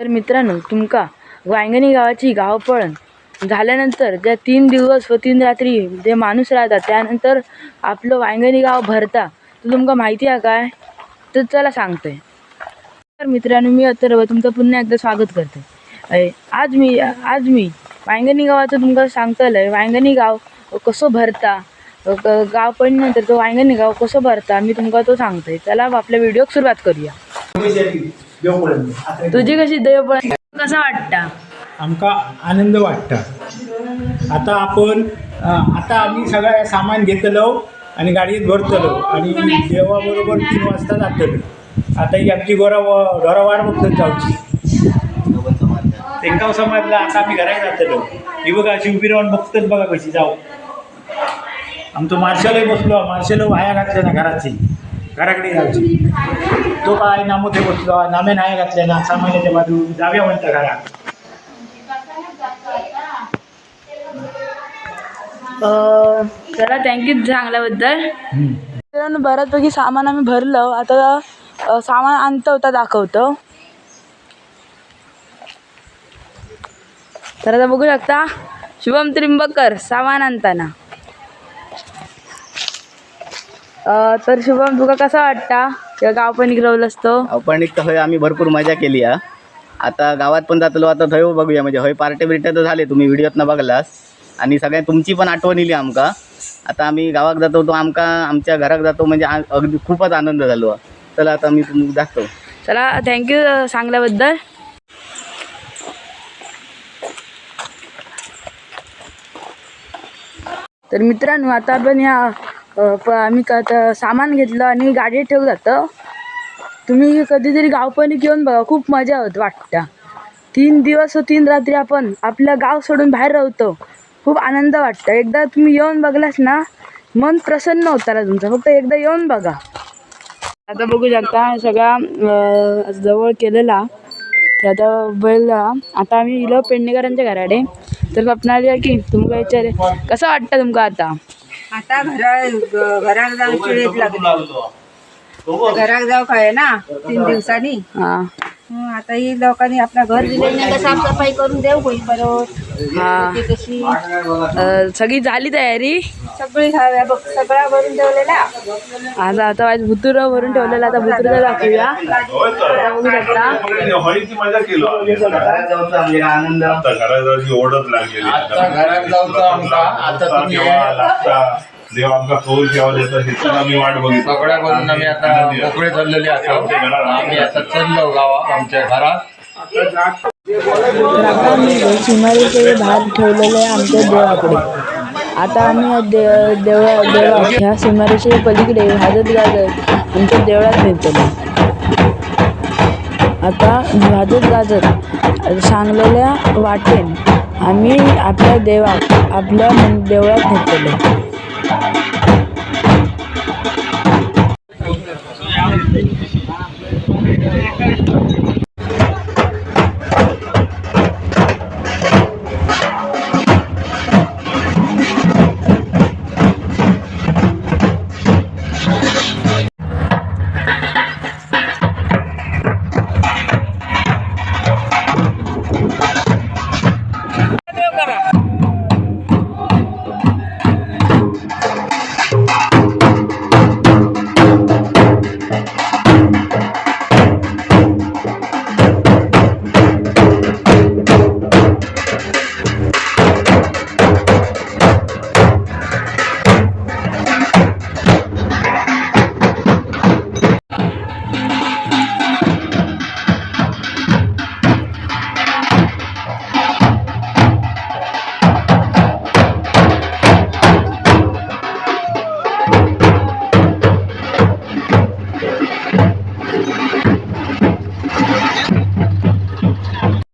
तर मित्रांनो, तुमका वांगणी गावाची गावपळण झाल्यानंतर ज्या 3 दिवस व 3 रात्री जे माणूस राहतात त्यानंतर आपलं वांगणी गाव भरता, तर तुमका माहिती आहे काय? तर चला सांगतोय. तर मित्रांनो, मी अथर्व तुमचं पुन्हा एकदा स्वागत करते. आज मी वांगणी गावाचं तुमका सांगतलंय. वांगणी गाव कसं भरता, गाव पडल्यानंतर तो वांगणी गाव कसं भरता मी तुमका तो सांगतोय. चला आपल्या व्हिडिओक सुरुवात करूया. तुझी कशी देवपळण कसा वाटता? आमका आनंद वाटता. आता आम्ही सगळं सामान घेतलो आणि गाडीत भरतलो आणि देवाबरोबर 3 वाजता जातलो. आता ही आमची घरा वाट बघतात जाऊची. तेंका समजलं आता आम्ही घरात जातलो. ही बघा अशी उभी राहून बघतात बघा कशी जाऊ. आमचं मार्शलही बसलो. मार्शल वाया घातल्या ना घराकडे जाऊची. तो काय नामोथे बसलो. नामे नाही घातल्या ना सामान्याच्या बाजू जाव्या म्हणता घरात. चला थँक्यू सांगल्याबद्दल. मित्रांनो, बऱ्याचपैकी सामान आम्ही भरलं. आता सामान आणतं होता दाखवतो. तर आता बघू शकता शुभम त्रिंबकर सामान आणताना. तर शुभम, तुका कसा वाटता गावपणिक रवलंस तो? गावपणिक तर होय आम्ही भरपूर मजा केली हा. आता गावात पण जातलो. आता थंय बघूया म्हणजे होय पार्ट्या बिर्ट्या तर झाले, तुम्ही व्हिडिओतनं बघलास आणि सगळ्या तुमची पण आठवण येली आमका. आता आम्ही गावात जातो तो आमच्या घरात जातो म्हणजे अगदी खूपच आनंद झालो. चला आता मी तुम्ही दाखवतो. चला थँक्यू सांगल्याबद्दल. तर मित्रांनो, आता आपण आम्ही आता सामान घेतलं आणि गाडीत ठेवू जातं. तुम्ही कधीतरी गावपणिक येऊन बघा, खूप मजा वाटतं. 3 दिवस व 3 रात्री आपण आपलं गाव सोडून बाहेर राहतो. खूप आनंद वाटतं. एकदा तुम्ही येऊन बघलास ना, मन प्रसन्न होतं तुमचं. फक्त एकदा येऊन बघा. आता बघू शकता सगळा जवळ केलेला. तर आता आता आम्ही इलो पेडणेकरांच्या घराडे. तर आपणाला की तुमका विचार कसं वाटतं तुमका? आता घरात जाऊन चिळीत लागलो. घरात जाऊ काय ना 3 दिवसांनी. आता ही लोकांनी आपलं घर दिले साफसफाई करून देऊ होईल परत. कशी सगळी झाली तयारी? सगळी बघ सगळा भरून ठेवलेला. आता भुतुर भरून ठेवलेला. आता भुतुरचा दाखवूया. बघू शकता आनंद ओढत लागलेली. देव आमका कौल ठेवा देतो हे आम्ही वाट बघितली. सगळ्या करून आम्ही आता मोकळे चाललेले आहोत. आम्ही आता चाललो गावा आमच्या घरात. तर आता आम्ही सीमारेषेच्या बाहेर ठेवलेलं आहे आमच्या देवाकडे. आता आम्ही देवळात ह्या सीमारेषेच्या पलीकडे वाजत गाजत आमच्या देवळात भेटतो. आता वाजत गाजत सांगलेल्या वाटेन आम्ही आपल्या देवळात भेटतो.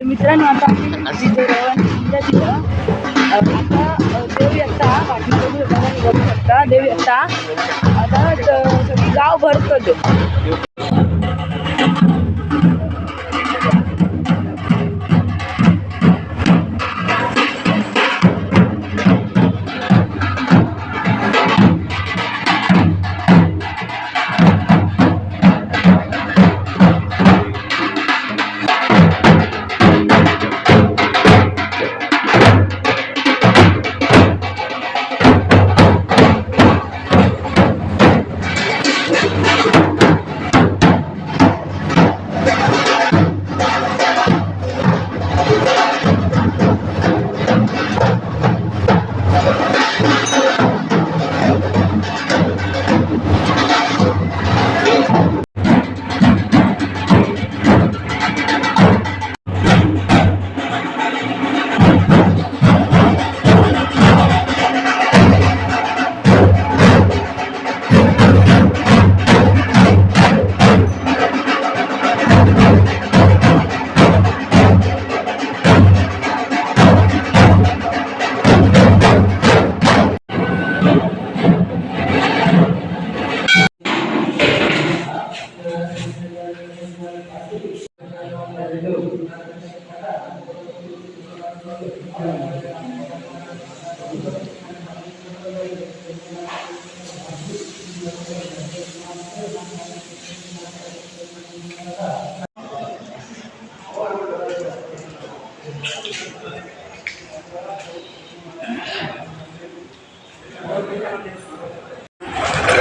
मित्रांनो, आता आम्ही देवी आता बघू शकता. देवी आता सगळी गाव भरतो.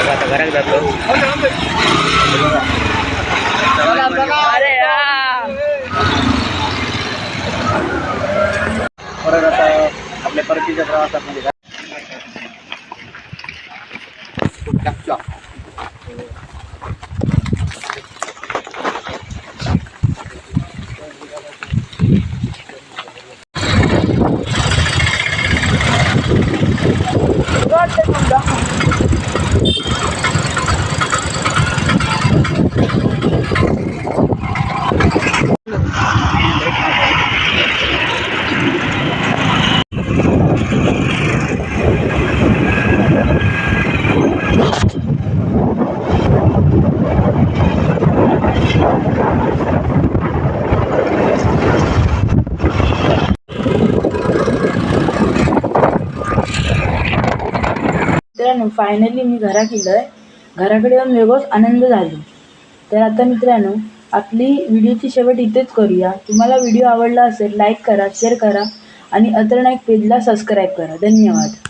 आता घरात जातो. अरे परत आता आपल्या परतीच्या प्रवासात म्हणजे मित्रांनो फायनली मी घरात गेलोय. घराकडे येऊन वेगळाच आनंद झालो. तर आता मित्रांनो आपली व्हिडिओची शेवट इथेच करूया. तुम्हाला व्हिडिओ आवडला असेल लाईक करा, शेअर करा आणि अतरनाईक पेजला सबस्क्राईब करा. धन्यवाद.